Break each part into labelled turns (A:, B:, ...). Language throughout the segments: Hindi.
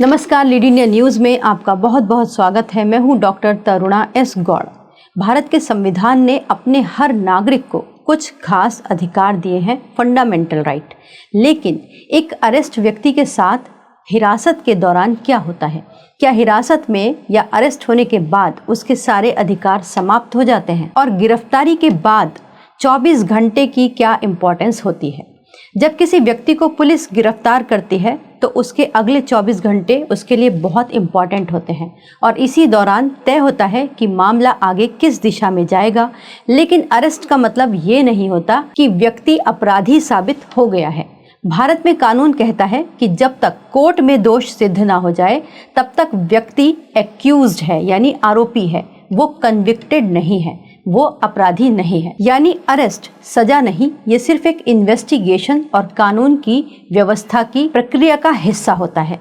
A: नमस्कार, लीड इंडिया न्यूज में आपका बहुत बहुत स्वागत है। मैं हूं डॉक्टर तरुणा एस गौड़। भारत के संविधान ने अपने हर नागरिक को कुछ खास अधिकार दिए हैं, फंडामेंटल राइट। लेकिन एक अरेस्ट व्यक्ति के साथ हिरासत के दौरान क्या होता है? क्या हिरासत में या अरेस्ट होने के बाद उसके सारे अधिकार समाप्त हो जाते हैं? और गिरफ्तारी के बाद 24 घंटे की क्या इम्पोर्टेंस होती है? जब किसी व्यक्ति को पुलिस गिरफ्तार करती है तो उसके अगले 24 घंटे उसके लिए बहुत इम्पॉर्टेंट होते हैं और इसी दौरान तय होता है कि मामला आगे किस दिशा में जाएगा। लेकिन अरेस्ट का मतलब ये नहीं होता कि व्यक्ति अपराधी साबित हो गया है। भारत में कानून कहता है कि जब तक कोर्ट में दोष सिद्ध ना हो जाए तब तक व्यक्ति एक्यूज्ड है, यानी आरोपी है, वो कन्विक्टेड नहीं है, वो अपराधी नहीं है। यानी अरेस्ट सजा नहीं, ये सिर्फ एक इन्वेस्टिगेशन और कानून की व्यवस्था की प्रक्रिया का हिस्सा होता है।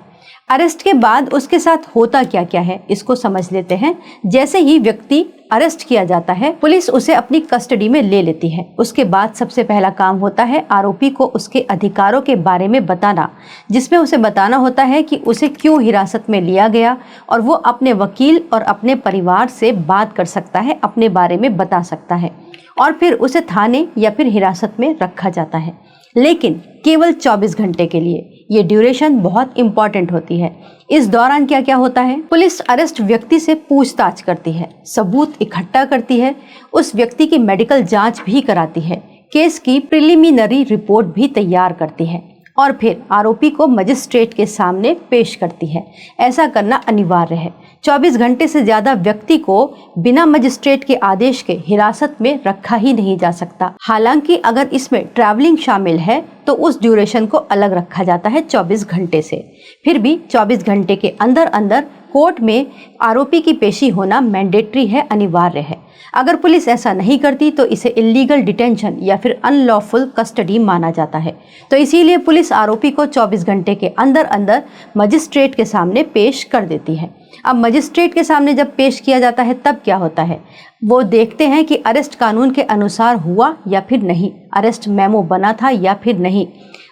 A: अरेस्ट के बाद उसके साथ होता क्या क्या है, इसको समझ लेते हैं। जैसे ही व्यक्ति अरेस्ट किया जाता है, पुलिस उसे अपनी कस्टडी में ले लेती है। उसके बाद सबसे पहला काम होता है आरोपी को उसके अधिकारों के बारे में बताना, जिसमें उसे बताना होता है कि उसे क्यों हिरासत में लिया गया और वो अपने वकील और अपने परिवार से बात कर सकता है, अपने बारे में बता सकता है और फिर उसे थाने या फिर हिरासत में रखा जाता है, लेकिन केवल 24 घंटे के लिए। ये ड्यूरेशन बहुत इंपॉर्टेंट होती है। इस दौरान क्या क्या होता है? पुलिस अरेस्ट व्यक्ति से पूछताछ करती है, सबूत इकट्ठा करती है, उस व्यक्ति की मेडिकल जांच भी कराती है, केस की प्रिलिमिनरी रिपोर्ट भी तैयार करती है और फिर आरोपी को मजिस्ट्रेट के सामने पेश करती है। ऐसा करना अनिवार्य है। 24 घंटे से ज़्यादा व्यक्ति को बिना मजिस्ट्रेट के आदेश के हिरासत में रखा ही नहीं जा सकता। हालांकि अगर इसमें ट्रैवलिंग शामिल है तो उस ड्यूरेशन को अलग रखा जाता है 24 घंटे से। फिर भी 24 घंटे के अंदर अंदर कोर्ट में आरोपी की पेशी होना मैंडेटरी है, अनिवार्य है। अगर पुलिस ऐसा नहीं करती तो इसे इलीगल डिटेंशन या फिर अनलॉफुल कस्टडी माना जाता है। तो इसीलिए पुलिस आरोपी को 24 घंटे के अंदर अंदर मजिस्ट्रेट के सामने पेश कर देती है। अब मजिस्ट्रेट के सामने जब पेश किया जाता है तब क्या होता है? वो देखते हैं कि अरेस्ट कानून के अनुसार हुआ या फिर नहीं, अरेस्ट मेमो बना था या फिर नहीं,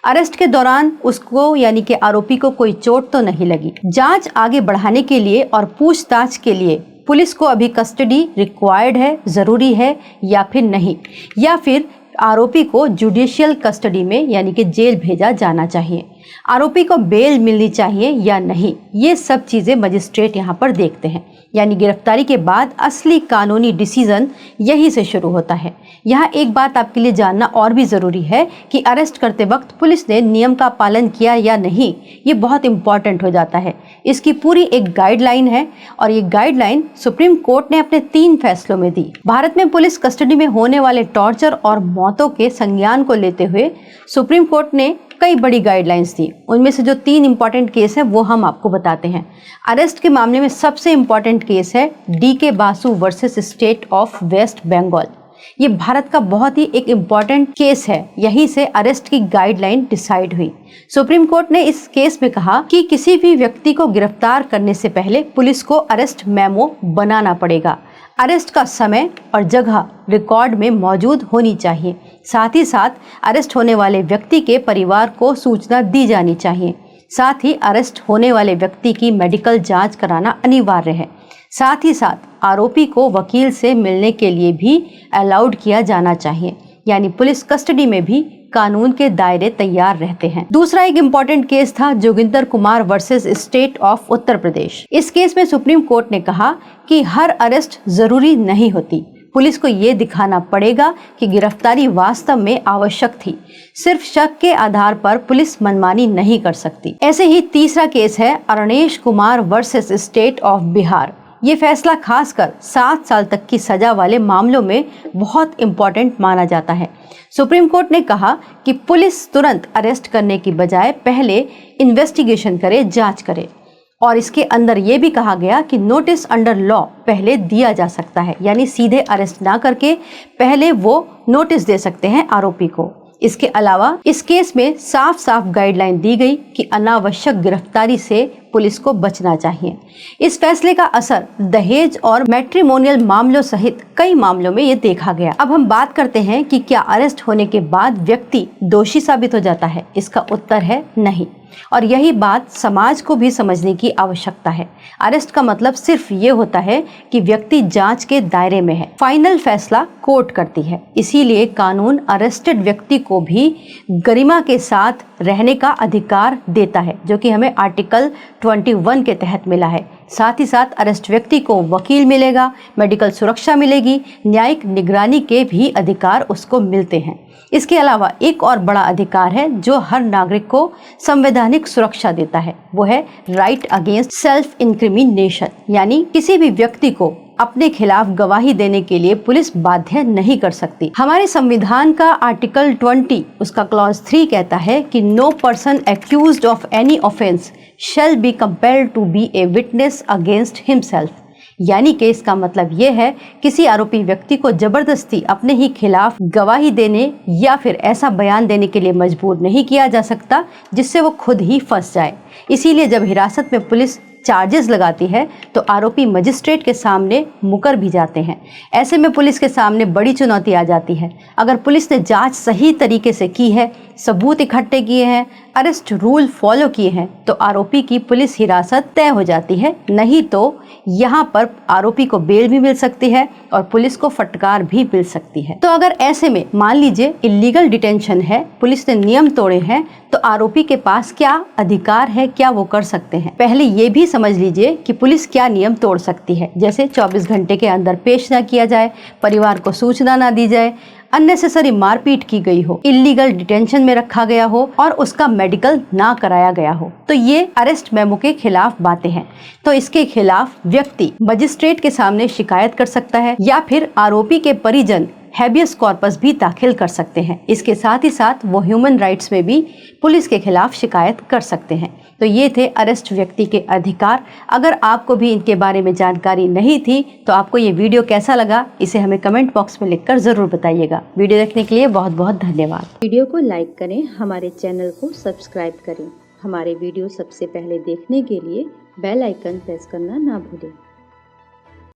A: अरेस्ट के दौरान उसको यानी कि आरोपी को कोई चोट तो नहीं लगी। जांच आगे बढ़ाने के लिए और पूछताछ के लिए पुलिस को अभी कस्टडी रिक्वायर्ड है, ज़रूरी है या फिर नहीं, या फिर आरोपी को जुडिशियल कस्टडी में यानी कि जेल भेजा जाना चाहिए, आरोपी को बेल मिलनी चाहिए या नहीं, ये सब चीज़ें मजिस्ट्रेट यहाँ पर देखते हैं। यानी गिरफ्तारी के बाद असली कानूनी डिसीजन यहीं से शुरू होता है। यहाँ एक बात आपके लिए जानना और भी ज़रूरी है कि अरेस्ट करते वक्त पुलिस ने नियम का पालन किया या नहीं, ये बहुत इंपॉर्टेंट हो जाता है। इसकी पूरी एक गाइडलाइन है और ये गाइडलाइन सुप्रीम कोर्ट ने अपने 3 फैसलों में दी। भारत में पुलिस कस्टडी में होने वाले टॉर्चर और मौतों के संज्ञान को लेते हुए सुप्रीम कोर्ट ने कई बड़ी गाइडलाइंस दी। उनमें से जो 3 इंपॉर्टेंट केस हैं वो हम आपको बताते हैं। अरेस्ट के मामले में सबसे इंपॉर्टेंट केस है DK Basu versus state of West Bengal. ये भारत का बहुत ही एक इम्पॉर्टेंट केस है। यहीं से अरेस्ट की गाइडलाइन डिसाइड हुई। सुप्रीम कोर्ट ने इस केस में कहा कि किसी भी व्यक्ति को गिरफ्तार करने से पहले पुलिस को अरेस्ट मेमो बनाना पड़ेगा। अरेस्ट का समय और जगह रिकॉर्ड में मौजूद होनी चाहिए। साथ ही साथ अरेस्ट होने वाले व्यक्ति के परिवार को सूचना दी जानी चाहिए। साथ ही अरेस्ट होने वाले व्यक्ति की मेडिकल जांच कराना अनिवार्य है। साथ ही साथ आरोपी को वकील से मिलने के लिए भी अलाउड किया जाना चाहिए। यानी पुलिस कस्टडी में भी कानून के दायरे तैयार रहते हैं। दूसरा एक इम्पॉर्टेंट केस था Joginder Kumar versus state of Uttar Pradesh. इस केस में सुप्रीम कोर्ट ने कहा कि हर अरेस्ट जरूरी नहीं होती। पुलिस को ये दिखाना पड़ेगा कि गिरफ्तारी वास्तव में आवश्यक थी। सिर्फ शक के आधार पर पुलिस मनमानी नहीं कर सकती। ऐसे ही तीसरा केस है Arunesh Kumar versus state of Bihar. ये फैसला खासकर 7 साल तक की सजा वाले मामलों में बहुत इम्पोर्टेंट माना जाता है। सुप्रीम कोर्ट ने कहा कि पुलिस तुरंत अरेस्ट करने की बजाय पहले इन्वेस्टिगेशन करे, जांच करे। और इसके अंदर ये भी कहा गया कि नोटिस अंडर लॉ पहले दिया जा सकता है, यानी सीधे अरेस्ट ना करके पहले वो नोटिस दे सकते हैं आरोपी को। इसके अलावा इस केस में साफ साफ गाइडलाइन दी गई कि अनावश्यक गिरफ्तारी से पुलिस को बचना चाहिए। इस फैसले का असर दहेज और मैट्रिमोनियल मामलों सहित कई मामलों में ये देखा गया। अब हम बात करते हैं कि क्या अरेस्ट होने के बाद व्यक्ति दोषी साबित हो जाता है? इसका उत्तर है नहीं, और यही बात समाज को भी समझने की आवश्यकता है। अरेस्ट का मतलब सिर्फ ये होता है कि व्यक्ति जांच के दायरे में है, फाइनल फैसला कोर्ट करती है। इसीलिए कानून अरेस्टेड व्यक्ति को भी गरिमा के साथ रहने का अधिकार देता है, जो कि हमें आर्टिकल 21 के तहत मिला है। साथ ही साथ अरेस्ट व्यक्ति को वकील मिलेगा, मेडिकल सुरक्षा मिलेगी, न्यायिक निगरानी के भी अधिकार उसको मिलते हैं। इसके अलावा एक और बड़ा अधिकार है जो हर नागरिक को संवैधानिक सुरक्षा देता है, वो है राइट अगेंस्ट सेल्फ इंक्रिमिनेशन, यानी किसी भी व्यक्ति को अपने खिलाफ गवाही देने के लिए पुलिस बाध्य नहीं कर सकती। हमारे संविधान का आर्टिकल 20 उसका क्लॉज 3 कहता है कि no person accused of any offence shall be compelled to be a witness against himself, यानी कि इसका मतलब ये है किसी आरोपी व्यक्ति को जबरदस्ती अपने ही खिलाफ गवाही देने या फिर ऐसा बयान देने के लिए मजबूर नहीं किया जा सकता जिससे वो खुद ही फंस जाए। इसीलिए जब हिरासत में पुलिस चार्जेस लगाती है तो आरोपी मजिस्ट्रेट के सामने मुकर भी जाते हैं। ऐसे में पुलिस के सामने बड़ी चुनौती आ जाती है। अगर पुलिस ने जांच सही तरीके से की है, सबूत इकट्ठे किए हैं, अरेस्ट रूल फॉलो किए हैं, तो आरोपी की पुलिस हिरासत तय हो जाती है। नहीं तो यहाँ पर आरोपी को बेल भी मिल सकती है और पुलिस को फटकार भी मिल सकती है। तो अगर ऐसे में मान लीजिए इलीगल डिटेंशन है, पुलिस ने नियम तोड़े हैं, तो आरोपी के पास क्या अधिकार है, क्या वो कर सकते हैं? पहले ये भी समझ लीजिए कि पुलिस क्या नियम तोड़ सकती है, जैसे 24 घंटे के अंदर पेश ना किया जाए, परिवार को सूचना ना दी जाए, अननेसेसरी मारपीट की गई हो, इलीगल डिटेंशन में रखा गया हो और उसका मेडिकल ना कराया गया हो। तो ये अरेस्ट मेमो के खिलाफ बातें हैं। तो इसके खिलाफ व्यक्ति मजिस्ट्रेट के सामने शिकायत कर सकता है या फिर आरोपी के परिजन हैबियस कॉर्पस भी दाखिल कर सकते हैं। इसके साथ ही साथ वो ह्यूमन राइट्स में भी पुलिस के खिलाफ शिकायत कर सकते हैं। तो ये थे अरेस्ट व्यक्ति के अधिकार। अगर आपको भी इनके बारे में जानकारी नहीं थी तो आपको ये वीडियो कैसा लगा, इसे हमें कमेंट बॉक्स में लिखकर ज़रूर बताइएगा। वीडियो देखने के लिए बहुत बहुत धन्यवाद।
B: वीडियो को लाइक करें, हमारे चैनल को सब्सक्राइब करें। हमारे वीडियो सबसे पहले देखने के लिए बेल आइकन प्रेस करना ना भूलें।